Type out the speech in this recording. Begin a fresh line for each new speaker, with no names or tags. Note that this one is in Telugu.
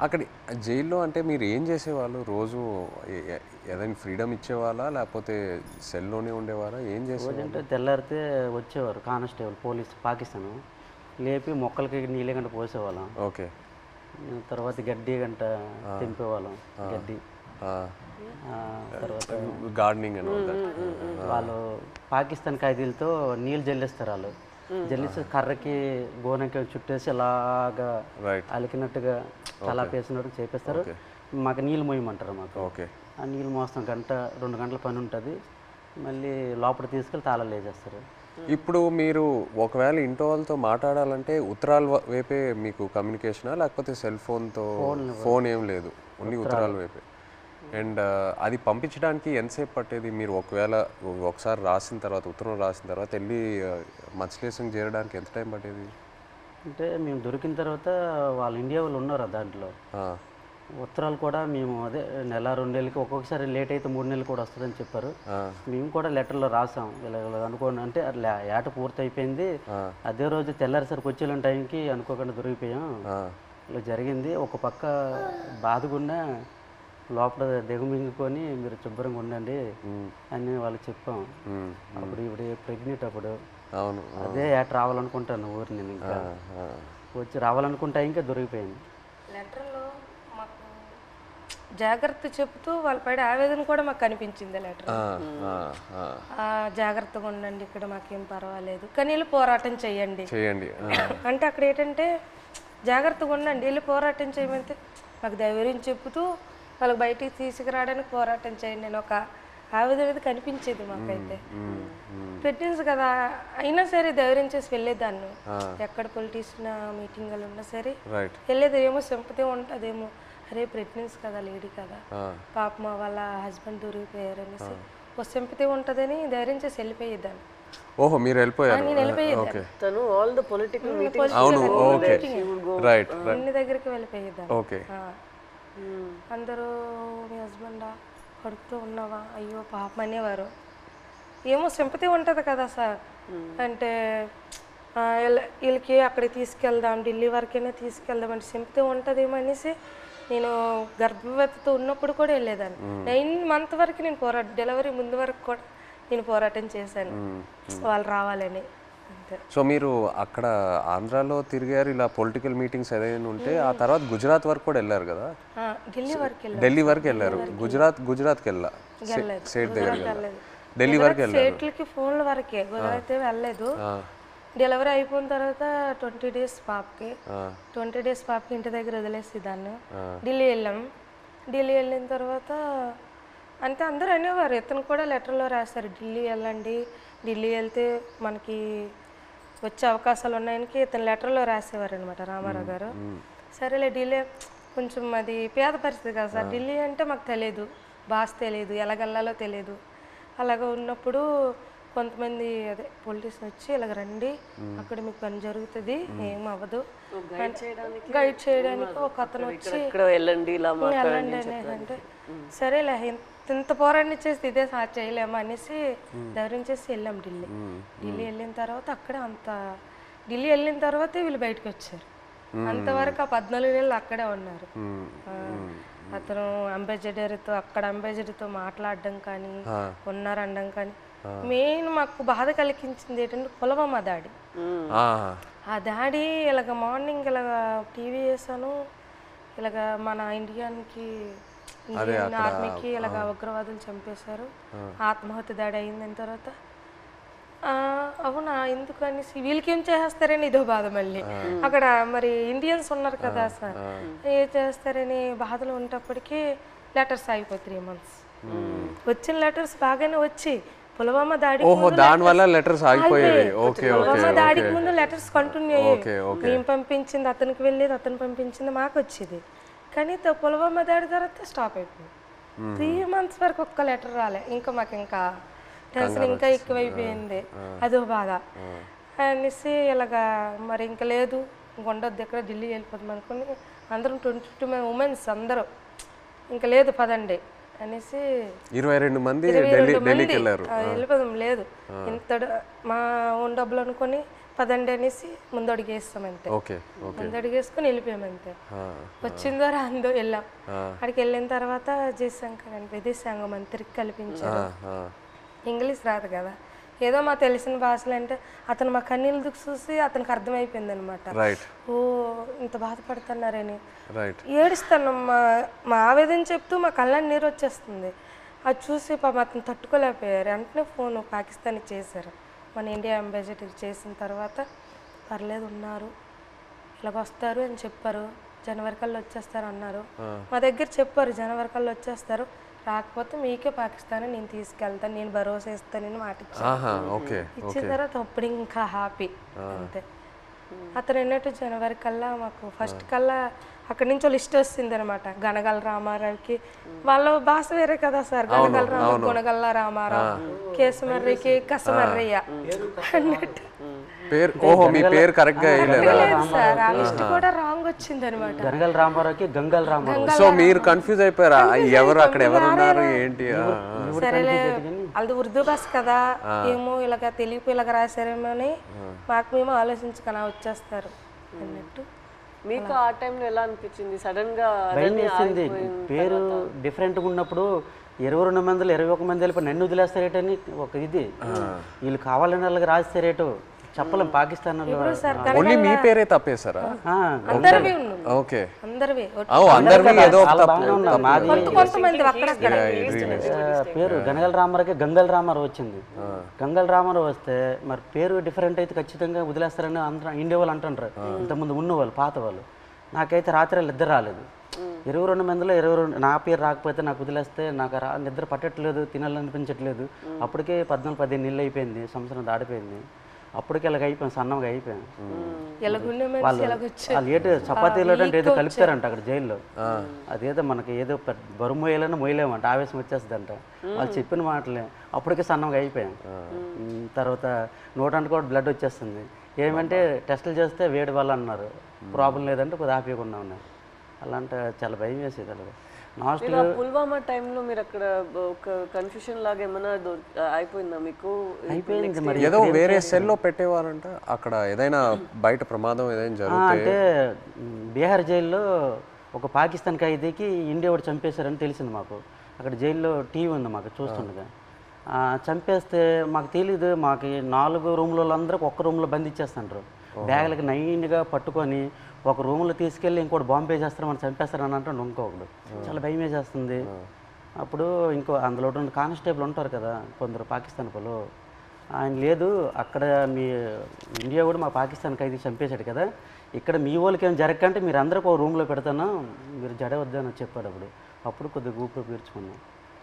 అక్కడ జైల్లో అంటే మీరు ఏం చేసేవాళ్ళు రోజు? ఏదైనా ఫ్రీడమ్ ఇచ్చేవాళ్ళా లేకపోతే సెల్లోనే ఉండేవారా? ఏం చేసేవాళ్ళు?
రోజంటే తెల్లారితే వచ్చేవారు కానిస్టేబుల్ పోలీస్ పాకిస్తాను లేపి మొక్కలకి నీళ్ళ గంట పోసేవాళ్ళం.
ఓకే.
తర్వాత గడ్డి గంట తెంపేవాళ్ళం గడ్డి. తర్వాత
గార్డెనింగ్ అని
వాళ్ళు పాకిస్తాన్ ఖైదీలతో నీళ్ళు జల్లిస్తారు. వాళ్ళు జల్లిసి కర్రకి గోనకి చుట్టేసి అలాగా అలికినట్టుగా అలా పేసినట్టు చేపిస్తారు. మాకు నీళ్ళు మోయమంటారు. మాకు ఆ నీళ్ళు మోస్తాం 1-2 గంటల పని ఉంటుంది. మళ్ళీ లోపల తీసుకెళ్ళి తాళాలు వేసేస్తారు.
ఇప్పుడు మీరు ఒకవేళ ఇంట్లో వాళ్ళతో మాట్లాడాలంటే ఉత్తరాల వైపే మీకు కమ్యూనికేషనా లేకపోతే సెల్ ఫోన్తో? ఫోన్ ఏం లేదు, ఓన్లీ ఉత్తరాల వైపే. అండ్ అది పంపించడానికి ఎంతసేపు పట్టేది? మీరు ఒకసారి రాసిన తర్వాత, ఉత్తరం రాసిన తర్వాత వెళ్ళి మచిలీపట్నం చేరడానికి ఎంత టైం పట్టేది?
అంటే మేము దొరికిన తర్వాత వాళ్ళు ఇండియా వాళ్ళు ఉన్నారు దాంట్లో. ఉత్తరాలు కూడా మేము అదే 1-2 నెలలకి, ఒక్కొక్కసారి లేట్ అయితే 3 నెలలు కూడా వస్తుందని చెప్పారు. మేము కూడా లెటర్లో రాసాం ఇలా అనుకోండి అంటే ఏట పూర్తి అయిపోయింది. అదే రోజు తెల్లారిసరికి వచ్చే టైంకి అనుకోకుండా దొరికిపోయాం, ఇలా జరిగింది. ఒక పక్క బాధగున్నా లోపల దిగమింగుకొని మీరు శుభ్రంగా ఉండండి అని వాళ్ళకి చెప్పాం. అప్పుడు ఇప్పుడు ప్రెగ్నెంట్ అప్పుడు అదే ఏట రావాలనుకుంటాను ఊరు. నేను ఇంకా వచ్చి రావాలనుకుంటా ఇంకా దొరికిపోయింది.
లెటర్లో మాకు జాగ్రత్త చెప్తూ వాళ్ళ పడే ఆవేదన కూడా మాకు కనిపించింది లెటర్. జాగ్రత్తగా ఉండండి, ఇక్కడ మాకేం పర్వాలేదు కానీ వెళ్ళి పోరాటం చేయండి అంటే అక్కడ ఏంటంటే జాగ్రత్తగా ఉండండి, వెళ్ళి పోరాటం చేయమంటే మాకు ధైర్యం చెప్తూ వాళ్ళకి బయటికి తీసుకురావడానికి పోరాటం చేయండి నేను ఒక ఆవేదన అనేది కనిపించేది మాకైతే. ప్రెగ్నెన్సీ కదా అయినా సరే ధైర్యం చేసి వెళ్ళేదాన్ని. ఎక్కడ పొలిటీషియన్ మీటింగ్లు ఉన్నా సరే వెళ్ళేది. ఏమో సింపతి ఉంటుందేమో, అరే ప్రెగ్నెన్సీ కదా, లేడీ కదా, పాప మా వాళ్ళ హస్బెండ్ దొరికిపోయారు అనేసి ఒక సింపతి ఉంటుందని ధైర్యం చేసి వెళ్ళిపోయేదాన్ని.
ఓహో, మీరు వెళ్ళిపోయారు?
నేను వెళ్ళిపోయేదాన్ని.
తను ఆల్ ద పొలిటికల్
అన్ని దగ్గరికి వెళ్ళిపోయేదాన్ని. అందరూ మీ హస్బెండా, కడుపుతో ఉన్నావా, అయ్యో పాపం అనేవారు. ఏమో సింపతి ఉంటుంది కదా సార్, అంటే వీళ్ళకి అక్కడికి తీసుకెళ్దాం, ఢిల్లీ వరకైనా తీసుకెళ్దాం అంటే సింపతి ఉంటుందేమో అనేసి నేను గర్భవతితో ఉన్నప్పుడు కూడా వెళ్ళేదాన్ని. 9 months వరకు నేను డెలివరీ ముందు వరకు కూడా నేను పోరాటం చేశాను వాళ్ళు రావాలని.
సో మీరు అక్కడ ఆంధ్రాలో తిరిగారు, ఇలా పొలిటికల్ మీటింగ్స్ ఏదైనా ఉంటే. ఆ తర్వాత గుజరాత్ వరకు కూడా వెళ్ళారు కదా? ఢిల్లీ వరకు వెళ్ళారు. గుజరాత్కి వెళ్ళా, స్టేట్ దగ్గర ఢిల్లీ వరకు వెళ్ళారు.
స్టేట్లకి ఫోన్ల వరకే, గుజరాత్ వెళ్ళలేదు. డెలివరీ అయిపోయిన తర్వాత 20 days పాపకి, 20 days పాపకి ఇంటి దగ్గర వదిలేసి దాన్ని ఢిల్లీ వెళ్ళాం. ఢిల్లీ వెళ్ళిన తర్వాత అంటే అందరూ అనేవారు, ఇతను కూడా లెటర్లో రాశారు ఢిల్లీ వెళ్ళండి, ఢిల్లీ వెళ్తే మనకి వచ్చే అవకాశాలు ఉన్నాయని ఇతను లెటర్లో రాసేవారు అనమాట రామారావు గారు. సరేలే ఢిల్లీ కొంచెం అది పేద పరిస్థితి కదా సార్, ఢిల్లీ అంటే మాకు తెలియదు, భాష తెలియదు, ఎలాగెళ్ళాలో తెలియదు. అలాగ ఉన్నప్పుడు కొంతమంది అదే పొలిటీషియన్ వచ్చి ఇలాగ రండి, అక్కడ మీకు పని జరుగుతుంది, ఏం అవ్వదు, గైడ్ చేయడానికి ఒక అతను వచ్చి వెళ్ళండి అంటే సరేలే ఇంత పోరాటం చేసి ఇదే చేయలేమా అనేసి ధైర్యం చేసి వెళ్ళాం ఢిల్లీ. ఢిల్లీ వెళ్ళిన తర్వాత అక్కడే ఢిల్లీ వెళ్ళిన తర్వాతే వీళ్ళు బయటకు వచ్చారు. అంతవరకు ఆ 14 నెలలు అక్కడే ఉన్నారు. అతను అంబాసిడర్తో మాట్లాడడం కానీ ఉన్నారనడం కానీ. మెయిన్ మాకు బాధ కలిగించింది ఏంటంటే పుల్వామా దాడి. ఆ దాడి ఇలాగ మార్నింగ్ ఇలాగ టీవీ వేసాను, ఇలాగ మన ఇండియన్ ఆర్మీకి ఇలాగ ఉగ్రవాదులు చంపేశారు, ఆత్మహత్య దాడి అయిందని తర్వాత అవునా ఎందుకు అనేసి వీళ్ళకి ఏం చేస్తారని ఇదో బాధ. మళ్ళీ అక్కడ మరి ఇండియన్స్ ఉన్నారు కదా సార్, ఏం చేస్తారని బాధలు ఉన్నప్పటికీ లెటర్స్ అయిపోయి 3 months. వచ్చిన లెటర్స్ బాగానే వచ్చి పుల్వామా దాడికి ముందు లెటర్స్ కంటిన్యూ అయ్యాయి. మేము పంపించింది అతనికి వెళ్ళేది, అతను పంపించింది మాకు వచ్చేది. కానీ పుల్వామా దాడి తర్వాత స్టాప్ అయిపోయింది. 3 months వరకు ఒక్క లెటర్ రాలే. ఇంకా మాకు ఇంకా టెన్షన్ ఇంకా ఎక్కువైపోయింది, అదో బాధ అనేసి ఇలాగా మరి ఇంకా లేదు ఉండొద్దు ఎక్కడ ఢిల్లీ వెళ్ళిపోతాం అనుకుని అందరం 22 ఉమెన్స్ అందరూ ఇంకా లేదు పదండి అనేసి
22 మంది వెళ్ళిపోదాం.
లేదు ఇంత మా ఓన్ డబ్బులు అనుకొని పదండి అనేసి ముందడుగు వేస్తాం అంతే.
ఓకే ఓకే
ముందడుగు వేసుకుని వెళ్ళిపోయాం అంతే. వచ్చిందో రాందో వెళ్ళాం. అక్కడికి వెళ్ళిన తర్వాత జయశంకర్ అని విదేశాంగ మంత్రికి కల్పించారు. ఇంగ్లీష్ రాదు కదా, ఏదో మా తెలిసిన భాషలు అంటే అతను మా కన్నీళ్ళు దుఃఖ చూసి అతనికి అర్థమైపోయింది అనమాట. ఓ ఇంత బాధపడుతున్నారని ఏడుస్తాను. మా ఆవేదన చెప్తూ మా కళ్ళని నీరు వచ్చేస్తుంది. అది చూసి పాపం అతను తట్టుకోలేకపోయారు. వెంటనే ఫోన్ పాకిస్తాన్ చేశారు. మన ఇండియా అంబాసిడర్ చేసిన తర్వాత పర్లేదు ఉన్నారు, ఇలాగొస్తారు అని చెప్పారు. జనవరి కల్లా వచ్చేస్తారు అన్నారు. మా దగ్గర చెప్పారు జనవరి కల్లా వచ్చేస్తారు, రాకపోతే మీకే పాకిస్తాన్ నేను తీసుకెళ్తాను, నేను భరోసా ఇస్తానని మాట ఇచ్చాను. ఇచ్చిన తర్వాత అప్పుడు ఇంకా హ్యాపీ అంతే. అతను అన్నట్టు జనవరి కల్లా మాకు ఫస్ట్ కల్లా అక్కడి నుంచి లిస్ట్ వస్తుంది అనమాట. గనగల రామారావుకి వాళ్ళ భాష వేరే కదా సార్, గనగల రామారావు, గుణగల్ల రామారావు, కేసుమర్రికి కసమర్రయ్య అన్నట్టు
పేరు. ఓహో మీ పేరు కరెక్ట్ గా
లేదు సార్, ఆ లిస్ట్ కూడా రాంగ్ వచ్చింది అనమాట.
గనగల రామారావుకి గంగల రామారావు.
సో మీరు కన్ఫ్యూజ్ అయిపోయారా, ఎవరు అక్కడ ఎవరు ఉన్నారు ఏంటి?
సరేలే అది ఉర్దూ భాష కదా, ఏమో ఇలాగ తెలియపు ఇలాగ రాశారేమో అని మాకు మేము ఆలోచించుకున్నా వచ్చేస్తారు అన్నట్టు.
మీకు ఆ టైంలో ఎలా అనిపించింది? సడన్ గా
భయం వేసింది. పేరు డిఫరెంట్గా ఉన్నప్పుడు 22 మందిలో 21 మంది వెళ్ళిపోయి నన్ను వదిలేస్తారేటని ఒక ఇది, వీళ్ళు కావాలని వాళ్ళకి రాస్తారేటో చెప్పలేం. పాకిస్తాన్
ఓన్లీ మీ పేరే తప్పేశారా?
అందరివి
ఓకే
అందరివి
అందరివి ఏదో
కొంతమంది అక్కడక్కడ
పేరు గనగల రామారావుకి గంగల రామారావు వచ్చింది. గంగల రామారావు వస్తే మరి పేరు డిఫరెంట్ అయితే ఖచ్చితంగా వదిలేస్తారని ఇండియా వాళ్ళు అంటుంటారు. ఇంతకుముందు ఉన్నవాళ్ళు పాత వాళ్ళు. నాకైతే రాత్రి ఇద్దరు రాలేదు. 22 మందిలో 22 నా పేరు రాకపోతే నాకు వదిలేస్తే నాకు నిద్ర పట్టట్లేదు, తినాలనిపించట్లేదు. అప్పటికే 14-15 నెలలు అయిపోయింది, సంవత్సరం దాడిపోయింది. అప్పటికి ఇలాగ అయిపోయాను, సన్నంగా అయిపోయాను. వాళ్ళు ఏదో చపాతీలో అంటే ఏదో కలుపుతారంట అక్కడ జైల్లో. అదేదో మనకి ఏదో బరువు మోయాలని మోయలేమంట, ఆవేశం వచ్చేస్తుందంట. వాళ్ళు చెప్పిన మాటలే అప్పటికే సన్నంగా అయిపోయాను. తర్వాత నోటంటే కూడా బ్లడ్ వచ్చేస్తుంది. ఏమంటే టెస్టులు చేస్తే వేడి వల్ల అన్నారు, ప్రాబ్లం లేదంటే కొద్దిగా హ్యాపీగా ఉన్నారు. అలాంటి చాలా భయం వేసేది. అలాగే
పుల్వామా టైంలో మీరు అక్కడ ఒక కన్ఫ్యూషన్ లాగా ఏమైనా అయిపోయిందా మీకు?
అయిపోయింది మరి.
ఏదో వేరే సెల్లో పెట్టేవారంట అక్కడ, ఏదైనా బయట ప్రమాదం ఏదైనా జరిగితే.
అంటే బీహార్ జైల్లో ఒక పాకిస్తాన్ ఖైదీకి ఇండియా వాడు చంపేశారని తెలిసింది మాకు. అక్కడ జైల్లో టీవీ ఉంది మాకు చూస్తుండగా. చంపేస్తే మాకు తెలీదు. మాకు 4 రూమ్లలో అందరికి ఒక్క రూమ్లో బంధించేస్తుంటారు. బ్యాగులకి నైన్గా పట్టుకొని ఒక రూమ్లో తీసుకెళ్ళి ఇంకోటి బాంబే చేస్తారు, మనం చంపేస్తారని అంటాడు ఇంకొకడు. చాలా భయం వేసేస్తుంది. అప్పుడు ఇంకో అందులో కానిస్టేబుల్ ఉంటారు కదా కొందరు పాకిస్తాన్ వాళ్ళు, ఆయన లేదు అక్కడ మీ ఇండియా కూడా మా పాకిస్తాన్ ఖైదీ చంపేశాడు కదా, ఇక్కడ మీ వాళ్ళకి ఏం జరగకంటే మీరు అందరికీ ఒక రూమ్లో పెడతాను, మీరు జడవద్దని చెప్పాడు. అప్పుడు కొద్దిగా ఊపిరి పీల్చుకున్నాం.